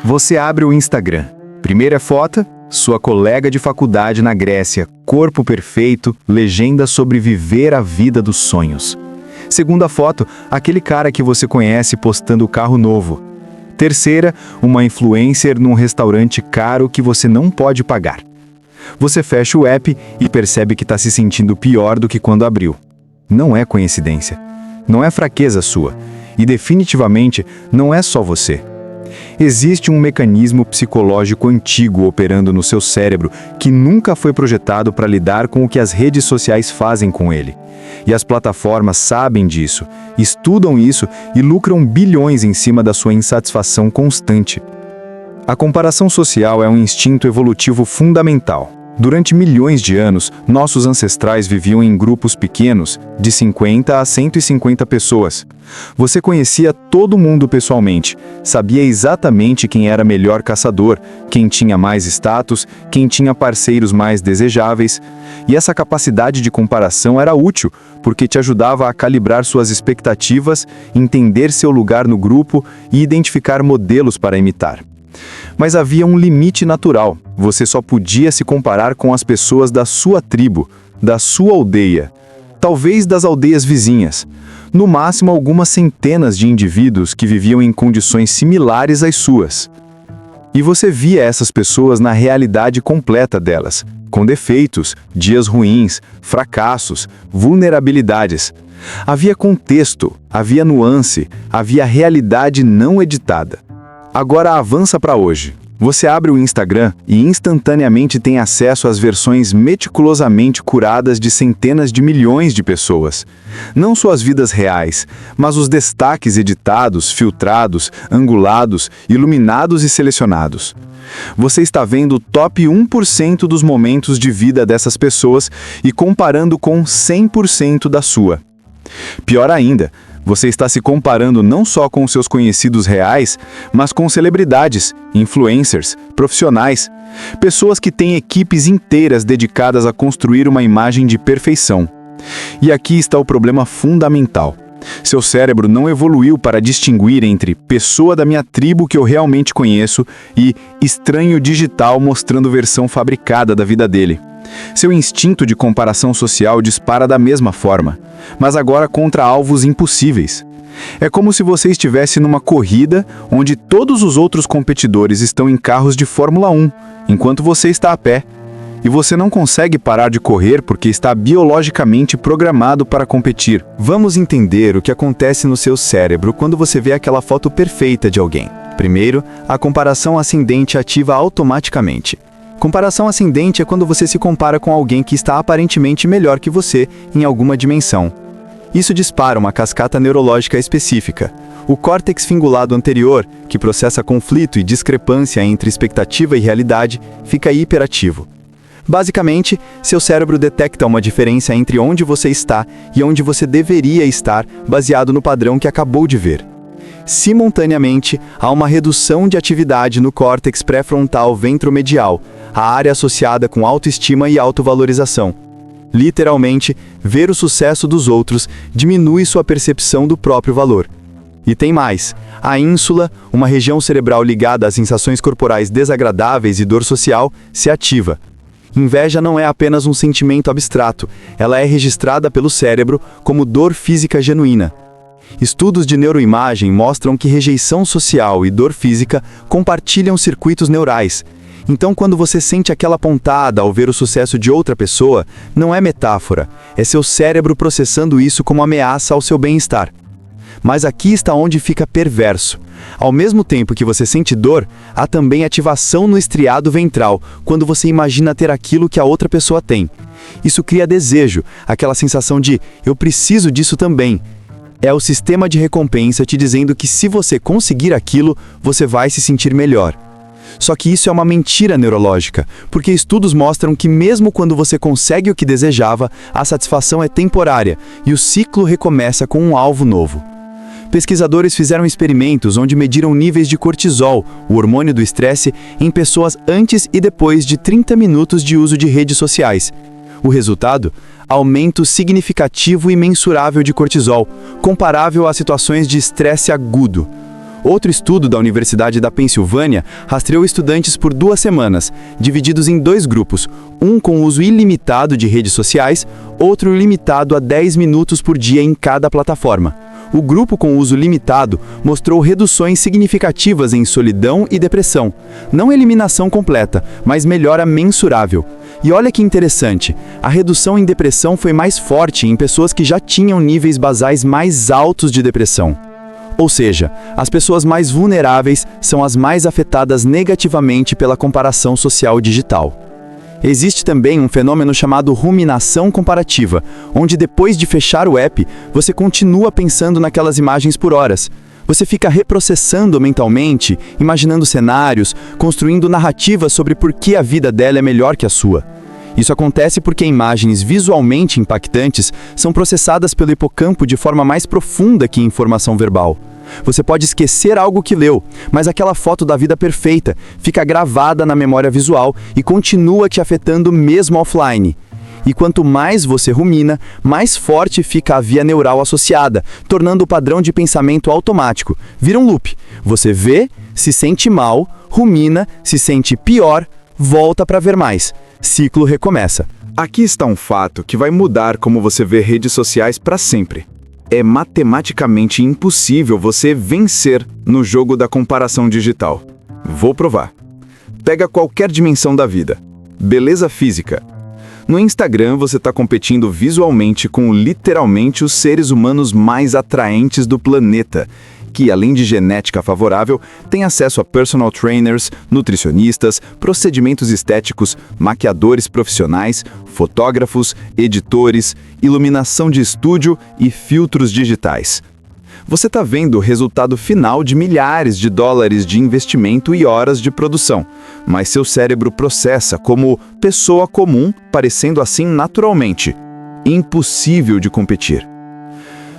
Você abre o Instagram. Primeira foto, sua colega de faculdade na Grécia, corpo perfeito, legenda sobre viver a vida dos sonhos. Segunda foto, aquele cara que você conhece postando o carro novo. Terceira, uma influencer num restaurante caro que você não pode pagar. Você fecha o app e percebe que está se sentindo pior do que quando abriu. Não é coincidência. Não é fraqueza sua. E definitivamente não é só você. Existe um mecanismo psicológico antigo operando no seu cérebro que nunca foi projetado para lidar com o que as redes sociais fazem com ele. E as plataformas sabem disso, estudam isso e lucram bilhões em cima da sua insatisfação constante. A comparação social é um instinto evolutivo fundamental. Durante milhões de anos, nossos ancestrais viviam em grupos pequenos, de 50 a 150 pessoas. Você conhecia todo mundo pessoalmente, sabia exatamente quem era melhor caçador, quem tinha mais status, quem tinha parceiros mais desejáveis. E essa capacidade de comparação era útil, porque te ajudava a calibrar suas expectativas, entender seu lugar no grupo e identificar modelos para imitar. Mas havia um limite natural. Você só podia se comparar com as pessoas da sua tribo, da sua aldeia, talvez das aldeias vizinhas. No máximo, algumas centenas de indivíduos que viviam em condições similares às suas. E você via essas pessoas na realidade completa delas, com defeitos, dias ruins, fracassos, vulnerabilidades. Havia contexto, havia nuance, havia realidade não editada. Agora avança para hoje. Você abre o Instagram e instantaneamente tem acesso às versões meticulosamente curadas de centenas de milhões de pessoas. Não suas vidas reais, mas os destaques editados, filtrados, angulados, iluminados e selecionados. Você está vendo o top 1% dos momentos de vida dessas pessoas e comparando com 100% da sua. Pior ainda, você está se comparando não só com seus conhecidos reais, mas com celebridades, influencers, profissionais, pessoas que têm equipes inteiras dedicadas a construir uma imagem de perfeição. E aqui está o problema fundamental. Seu cérebro não evoluiu para distinguir entre pessoa da minha tribo que eu realmente conheço e estranho digital mostrando versão fabricada da vida dele. Seu instinto de comparação social dispara da mesma forma, mas agora contra alvos impossíveis. É como se você estivesse numa corrida onde todos os outros competidores estão em carros de Fórmula 1, enquanto você está a pé. E você não consegue parar de correr porque está biologicamente programado para competir. Vamos entender o que acontece no seu cérebro quando você vê aquela foto perfeita de alguém. Primeiro, a comparação ascendente ativa automaticamente. Comparação ascendente é quando você se compara com alguém que está aparentemente melhor que você em alguma dimensão. Isso dispara uma cascata neurológica específica. O córtex cingulado anterior, que processa conflito e discrepância entre expectativa e realidade, fica hiperativo. Basicamente, seu cérebro detecta uma diferença entre onde você está e onde você deveria estar, baseado no padrão que acabou de ver. Simultaneamente, há uma redução de atividade no córtex pré-frontal ventromedial, a área associada com autoestima e autovalorização. Literalmente, ver o sucesso dos outros diminui sua percepção do próprio valor. E tem mais. A ínsula, uma região cerebral ligada às sensações corporais desagradáveis e dor social, se ativa. Inveja não é apenas um sentimento abstrato, ela é registrada pelo cérebro como dor física genuína. Estudos de neuroimagem mostram que rejeição social e dor física compartilham circuitos neurais. Então, quando você sente aquela pontada ao ver o sucesso de outra pessoa, não é metáfora, é seu cérebro processando isso como ameaça ao seu bem-estar. Mas aqui está onde fica perverso. Ao mesmo tempo que você sente dor, há também ativação no estriado ventral, quando você imagina ter aquilo que a outra pessoa tem. Isso cria desejo, aquela sensação de "eu preciso disso também". É o sistema de recompensa te dizendo que se você conseguir aquilo, você vai se sentir melhor. Só que isso é uma mentira neurológica, porque estudos mostram que mesmo quando você consegue o que desejava, a satisfação é temporária e o ciclo recomeça com um alvo novo. Pesquisadores fizeram experimentos onde mediram níveis de cortisol, o hormônio do estresse, em pessoas antes e depois de 30 minutos de uso de redes sociais. O resultado? Aumento significativo e mensurável de cortisol, comparável a situações de estresse agudo. Outro estudo da Universidade da Pensilvânia rastreou estudantes por 2 semanas, divididos em 2 grupos, um com uso ilimitado de redes sociais, outro limitado a 10 minutos por dia em cada plataforma. O grupo com uso limitado mostrou reduções significativas em solidão e depressão. Não eliminação completa, mas melhora mensurável. E olha que interessante, a redução em depressão foi mais forte em pessoas que já tinham níveis basais mais altos de depressão. Ou seja, as pessoas mais vulneráveis são as mais afetadas negativamente pela comparação social digital. Existe também um fenômeno chamado ruminação comparativa, onde depois de fechar o app, você continua pensando naquelas imagens por horas. Você fica reprocessando mentalmente, imaginando cenários, construindo narrativas sobre por que a vida dela é melhor que a sua. Isso acontece porque imagens visualmente impactantes são processadas pelo hipocampo de forma mais profunda que informação verbal. Você pode esquecer algo que leu, mas aquela foto da vida perfeita fica gravada na memória visual e continua te afetando mesmo offline. E quanto mais você rumina, mais forte fica a via neural associada, tornando o padrão de pensamento automático. Vira um loop. Você vê, se sente mal, rumina, se sente pior, volta para ver mais. Ciclo recomeça. Aqui está um fato que vai mudar como você vê redes sociais para sempre. É matematicamente impossível você vencer no jogo da comparação digital. Vou provar. Pega qualquer dimensão da vida. Beleza física. No Instagram você está competindo visualmente com literalmente os seres humanos mais atraentes do planeta, que, além de genética favorável, têm acesso a personal trainers, nutricionistas, procedimentos estéticos, maquiadores profissionais, fotógrafos, editores, iluminação de estúdio e filtros digitais. Você está vendo o resultado final de milhares de dólares de investimento e horas de produção, mas seu cérebro processa como pessoa comum, parecendo assim naturalmente. Impossível de competir.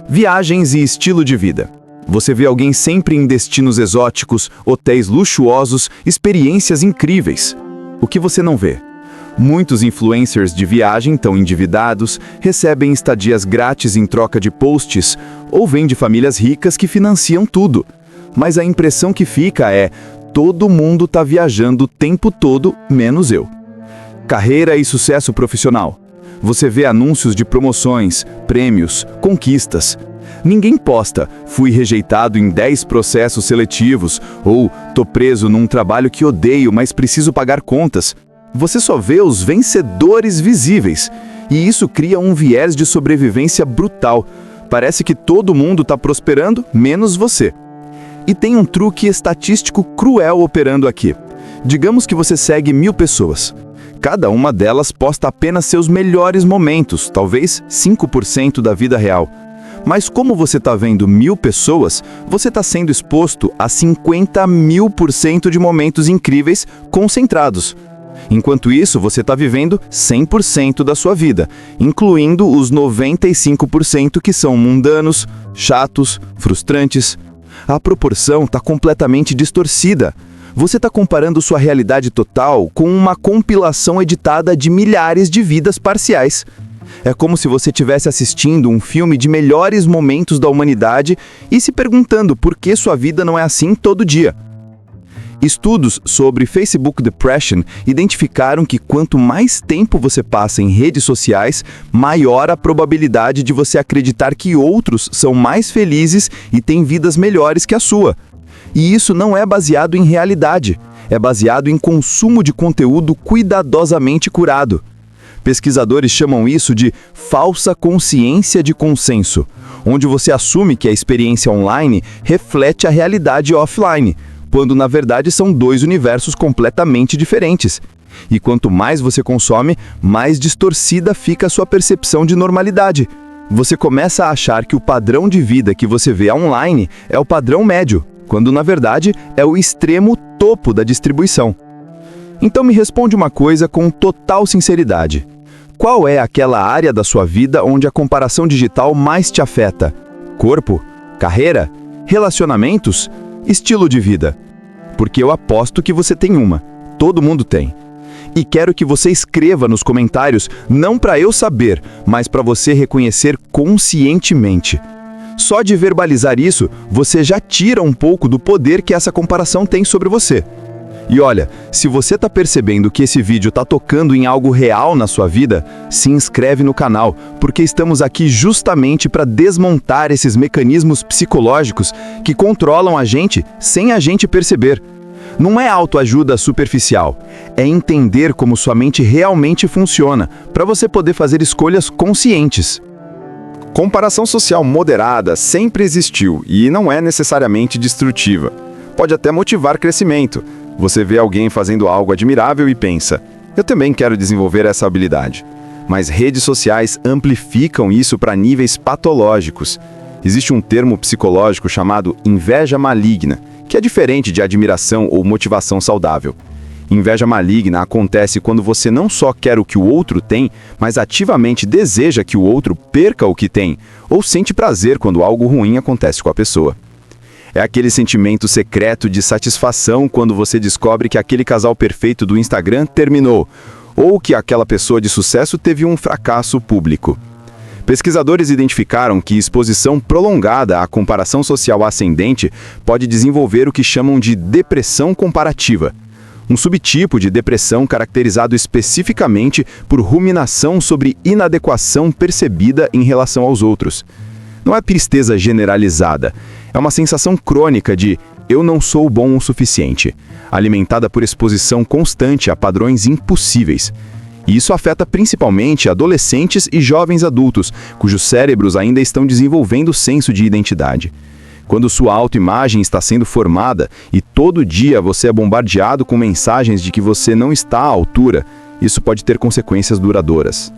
Viagens e estilo de vida. Você vê alguém sempre em destinos exóticos, hotéis luxuosos, experiências incríveis. O que você não vê? Muitos influencers de viagem estão endividados, recebem estadias grátis em troca de posts, ou vêm de famílias ricas que financiam tudo. Mas a impressão que fica é: todo mundo está viajando o tempo todo, menos eu. Carreira e sucesso profissional. Você vê anúncios de promoções, prêmios, conquistas. Ninguém posta, fui rejeitado em 10 processos seletivos, ou tô preso num trabalho que odeio, mas preciso pagar contas. Você só vê os vencedores visíveis, e isso cria um viés de sobrevivência brutal. Parece que todo mundo está prosperando, menos você. E tem um truque estatístico cruel operando aqui. Digamos que você segue 1000 pessoas. Cada uma delas posta apenas seus melhores momentos, talvez 5% da vida real. Mas como você está vendo 1000 pessoas, você está sendo exposto a 50.000% de momentos incríveis concentrados. Enquanto isso, você está vivendo 100% da sua vida, incluindo os 95% que são mundanos, chatos, frustrantes. A proporção está completamente distorcida. Você está comparando sua realidade total com uma compilação editada de milhares de vidas parciais. É como se você estivesse assistindo um filme de melhores momentos da humanidade e se perguntando por que sua vida não é assim todo dia. Estudos sobre Facebook Depression identificaram que quanto mais tempo você passa em redes sociais, maior a probabilidade de você acreditar que outros são mais felizes e têm vidas melhores que a sua. E isso não é baseado em realidade, é baseado em consumo de conteúdo cuidadosamente curado. Pesquisadores chamam isso de falsa consciência de consenso, onde você assume que a experiência online reflete a realidade offline, quando na verdade são 2 universos completamente diferentes. E quanto mais você consome, mais distorcida fica a sua percepção de normalidade. Você começa a achar que o padrão de vida que você vê online é o padrão médio, quando na verdade é o extremo topo da distribuição. Então me responde uma coisa com total sinceridade. Qual é aquela área da sua vida onde a comparação digital mais te afeta? Corpo? Carreira? Relacionamentos? Estilo de vida? Porque eu aposto que você tem uma. Todo mundo tem. E quero que você escreva nos comentários, não para eu saber, mas para você reconhecer conscientemente. Só de verbalizar isso, você já tira um pouco do poder que essa comparação tem sobre você. E olha, se você está percebendo que esse vídeo está tocando em algo real na sua vida, se inscreve no canal, porque estamos aqui justamente para desmontar esses mecanismos psicológicos que controlam a gente sem a gente perceber. Não é autoajuda superficial, é entender como sua mente realmente funciona, para você poder fazer escolhas conscientes. Comparação social moderada sempre existiu e não é necessariamente destrutiva. Pode até motivar crescimento. Você vê alguém fazendo algo admirável e pensa, eu também quero desenvolver essa habilidade. Mas redes sociais amplificam isso para níveis patológicos. Existe um termo psicológico chamado inveja maligna, que é diferente de admiração ou motivação saudável. Inveja maligna acontece quando você não só quer o que o outro tem, mas ativamente deseja que o outro perca o que tem, ou sente prazer quando algo ruim acontece com a pessoa. É aquele sentimento secreto de satisfação quando você descobre que aquele casal perfeito do Instagram terminou, ou que aquela pessoa de sucesso teve um fracasso público. Pesquisadores identificaram que exposição prolongada à comparação social ascendente pode desenvolver o que chamam de depressão comparativa. Um subtipo de depressão caracterizado especificamente por ruminação sobre inadequação percebida em relação aos outros. Não é tristeza generalizada, é uma sensação crônica de eu não sou bom o suficiente, alimentada por exposição constante a padrões impossíveis. E isso afeta principalmente adolescentes e jovens adultos, cujos cérebros ainda estão desenvolvendo o senso de identidade. Quando sua autoimagem está sendo formada e todo dia você é bombardeado com mensagens de que você não está à altura, isso pode ter consequências duradouras.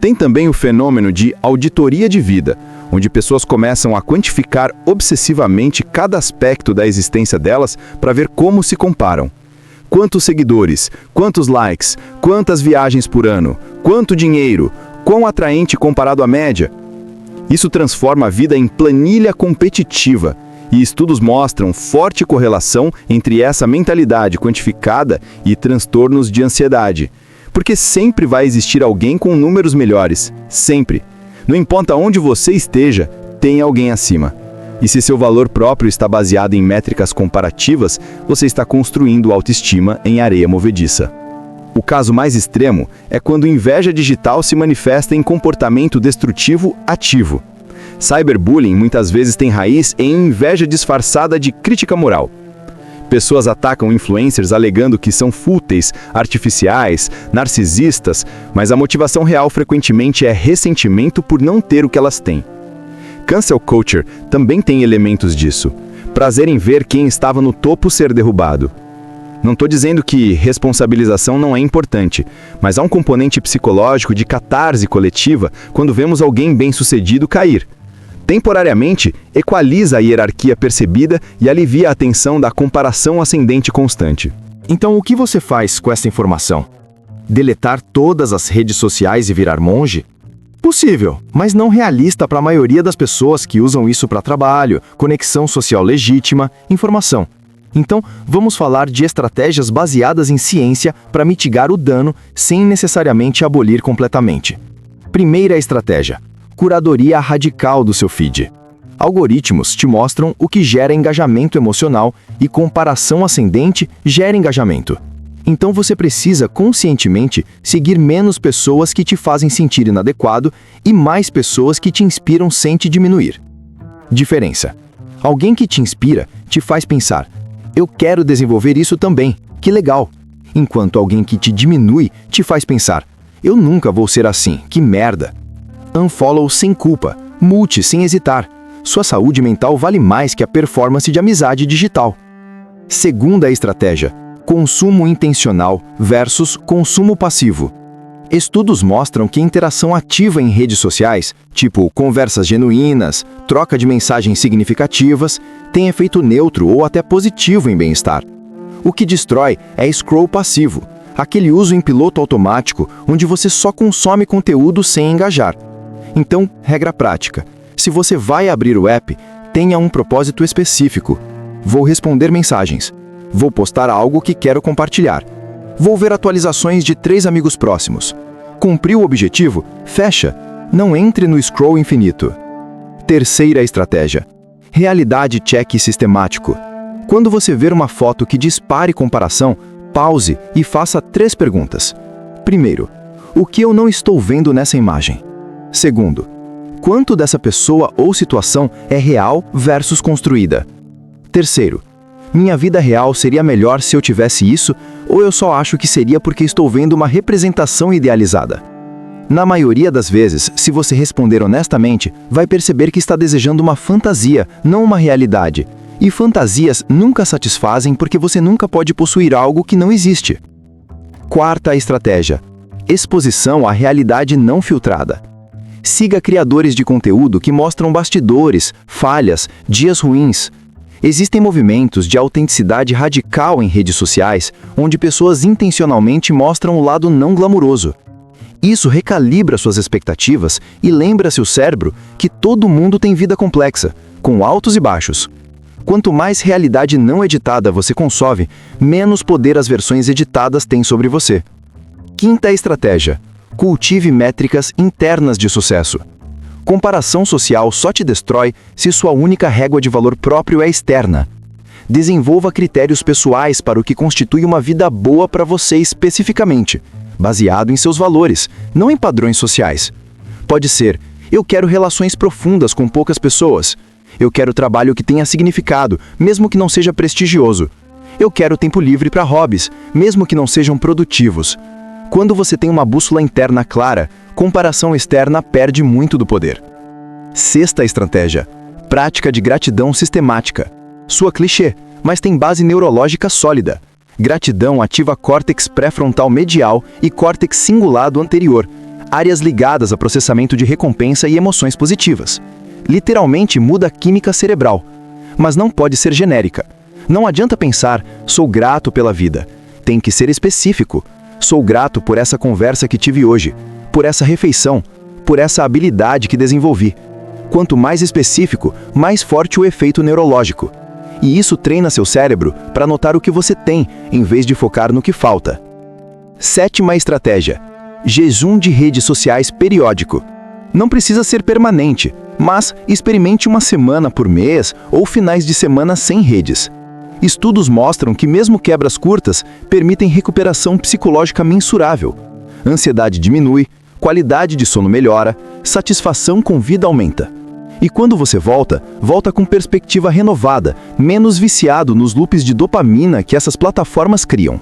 Tem também o fenômeno de auditoria de vida, onde pessoas começam a quantificar obsessivamente cada aspecto da existência delas para ver como se comparam. Quantos seguidores, quantos likes, quantas viagens por ano, quanto dinheiro, quão atraente comparado à média. Isso transforma a vida em planilha competitiva, e estudos mostram forte correlação entre essa mentalidade quantificada e transtornos de ansiedade. Porque sempre vai existir alguém com números melhores, sempre. Não importa onde você esteja, tem alguém acima. E se seu valor próprio está baseado em métricas comparativas, você está construindo autoestima em areia movediça. O caso mais extremo é quando inveja digital se manifesta em comportamento destrutivo ativo. Cyberbullying muitas vezes tem raiz em inveja disfarçada de crítica moral. Pessoas atacam influencers alegando que são fúteis, artificiais, narcisistas, mas a motivação real frequentemente é ressentimento por não ter o que elas têm. Cancel culture também tem elementos disso. Prazer em ver quem estava no topo ser derrubado. Não estou dizendo que responsabilização não é importante, mas há um componente psicológico de catarse coletiva quando vemos alguém bem-sucedido cair. Temporariamente, equaliza a hierarquia percebida e alivia a tensão da comparação ascendente constante. Então, o que você faz com essa informação? Deletar todas as redes sociais e virar monge? Possível, mas não realista para a maioria das pessoas que usam isso para trabalho, conexão social legítima, informação. Então, vamos falar de estratégias baseadas em ciência para mitigar o dano sem necessariamente abolir completamente. Primeira estratégia: curadoria radical do seu feed. Algoritmos te mostram o que gera engajamento emocional e comparação ascendente gera engajamento. Então você precisa conscientemente seguir menos pessoas que te fazem sentir inadequado e mais pessoas que te inspiram sem te diminuir. Diferença: alguém que te inspira te faz pensar, eu quero desenvolver isso também, que legal. Enquanto alguém que te diminui te faz pensar, eu nunca vou ser assim, que merda. Unfollow sem culpa, mute sem hesitar. Sua saúde mental vale mais que a performance de amizade digital. Segunda estratégia: consumo intencional versus consumo passivo. Estudos mostram que interação ativa em redes sociais, tipo conversas genuínas, troca de mensagens significativas, tem efeito neutro ou até positivo em bem-estar. O que destrói é scroll passivo, aquele uso em piloto automático onde você só consome conteúdo sem engajar. Então, regra prática: se você vai abrir o app, tenha um propósito específico. Vou responder mensagens. Vou postar algo que quero compartilhar. Vou ver atualizações de 3 amigos próximos. Cumpriu o objetivo? Fecha. Não entre no scroll infinito. Terceira estratégia: realidade check sistemático. Quando você ver uma foto que dispare comparação, pause e faça 3 perguntas. Primeiro, o que eu não estou vendo nessa imagem? Segundo, quanto dessa pessoa ou situação é real versus construída? Terceiro, minha vida real seria melhor se eu tivesse isso, ou eu só acho que seria porque estou vendo uma representação idealizada? Na maioria das vezes, se você responder honestamente, vai perceber que está desejando uma fantasia, não uma realidade. E fantasias nunca satisfazem porque você nunca pode possuir algo que não existe. Quarta estratégia: exposição à realidade não filtrada. Siga criadores de conteúdo que mostram bastidores, falhas, dias ruins. Existem movimentos de autenticidade radical em redes sociais, onde pessoas intencionalmente mostram o lado não glamuroso. Isso recalibra suas expectativas e lembra seu cérebro que todo mundo tem vida complexa, com altos e baixos. Quanto mais realidade não editada você consome, menos poder as versões editadas têm sobre você. Quinta estratégia: cultive métricas internas de sucesso. Comparação social só te destrói se sua única régua de valor próprio é externa. Desenvolva critérios pessoais para o que constitui uma vida boa para você especificamente, baseado em seus valores, não em padrões sociais. Pode ser: eu quero relações profundas com poucas pessoas. Eu quero trabalho que tenha significado, mesmo que não seja prestigioso. Eu quero tempo livre para hobbies, mesmo que não sejam produtivos. Quando você tem uma bússola interna clara, comparação externa perde muito do poder. Sexta estratégia: prática de gratidão sistemática. Soa clichê, mas tem base neurológica sólida. Gratidão ativa córtex pré-frontal medial e córtex cingulado anterior, áreas ligadas a processamento de recompensa e emoções positivas. Literalmente muda a química cerebral, mas não pode ser genérica. Não adianta pensar, sou grato pela vida. Tem que ser específico. Sou grato por essa conversa que tive hoje, por essa refeição, por essa habilidade que desenvolvi. Quanto mais específico, mais forte o efeito neurológico. E isso treina seu cérebro para notar o que você tem, em vez de focar no que falta. Sétima estratégia: jejum de redes sociais periódico. Não precisa ser permanente, mas experimente uma semana por mês ou finais de semana sem redes. Estudos mostram que mesmo quebras curtas permitem recuperação psicológica mensurável. Ansiedade diminui, qualidade de sono melhora, satisfação com vida aumenta. E quando você volta com perspectiva renovada, menos viciado nos loops de dopamina que essas plataformas criam.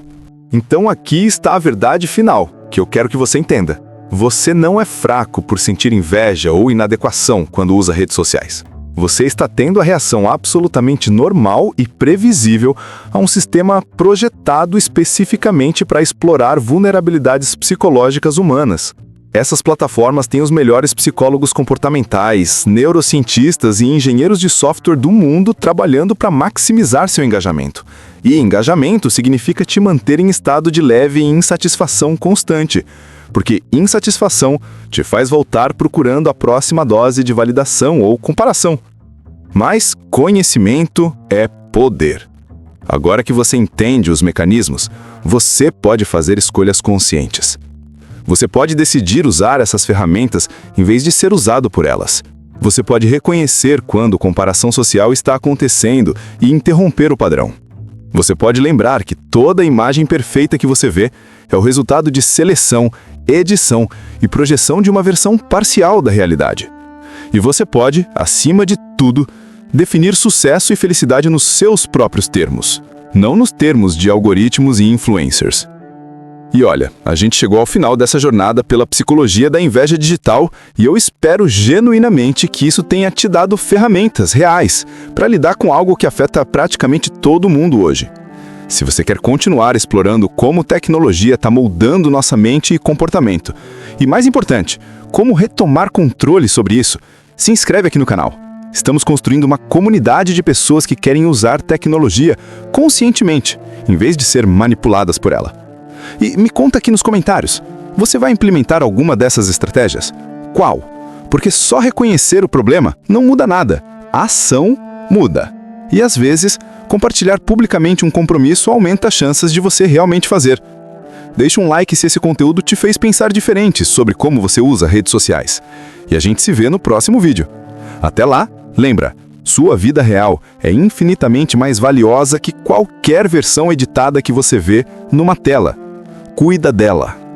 Então aqui está a verdade final, que eu quero que você entenda. Você não é fraco por sentir inveja ou inadequação quando usa redes sociais. Você está tendo a reação absolutamente normal e previsível a um sistema projetado especificamente para explorar vulnerabilidades psicológicas humanas. Essas plataformas têm os melhores psicólogos comportamentais, neurocientistas e engenheiros de software do mundo trabalhando para maximizar seu engajamento. E engajamento significa te manter em estado de leve insatisfação constante, porque insatisfação te faz voltar procurando a próxima dose de validação ou comparação. Mas conhecimento é poder. Agora que você entende os mecanismos, você pode fazer escolhas conscientes. Você pode decidir usar essas ferramentas em vez de ser usado por elas. Você pode reconhecer quando comparação social está acontecendo e interromper o padrão. Você pode lembrar que toda imagem perfeita que você vê é o resultado de seleção, edição e projeção de uma versão parcial da realidade. E você pode, acima de tudo, definir sucesso e felicidade nos seus próprios termos, não nos termos de algoritmos e influencers. E olha, a gente chegou ao final dessa jornada pela psicologia da inveja digital e eu espero genuinamente que isso tenha te dado ferramentas reais para lidar com algo que afeta praticamente todo mundo hoje. Se você quer continuar explorando como tecnologia está moldando nossa mente e comportamento, e mais importante, como retomar controle sobre isso, se inscreve aqui no canal. Estamos construindo uma comunidade de pessoas que querem usar tecnologia conscientemente, em vez de ser manipuladas por ela. E me conta aqui nos comentários, você vai implementar alguma dessas estratégias? Qual? Porque só reconhecer o problema não muda nada. A ação muda. E às vezes, compartilhar publicamente um compromisso aumenta as chances de você realmente fazer. Deixe um like se esse conteúdo te fez pensar diferente sobre como você usa redes sociais. E a gente se vê no próximo vídeo. Até lá, lembra, sua vida real é infinitamente mais valiosa que qualquer versão editada que você vê numa tela. Cuida dela.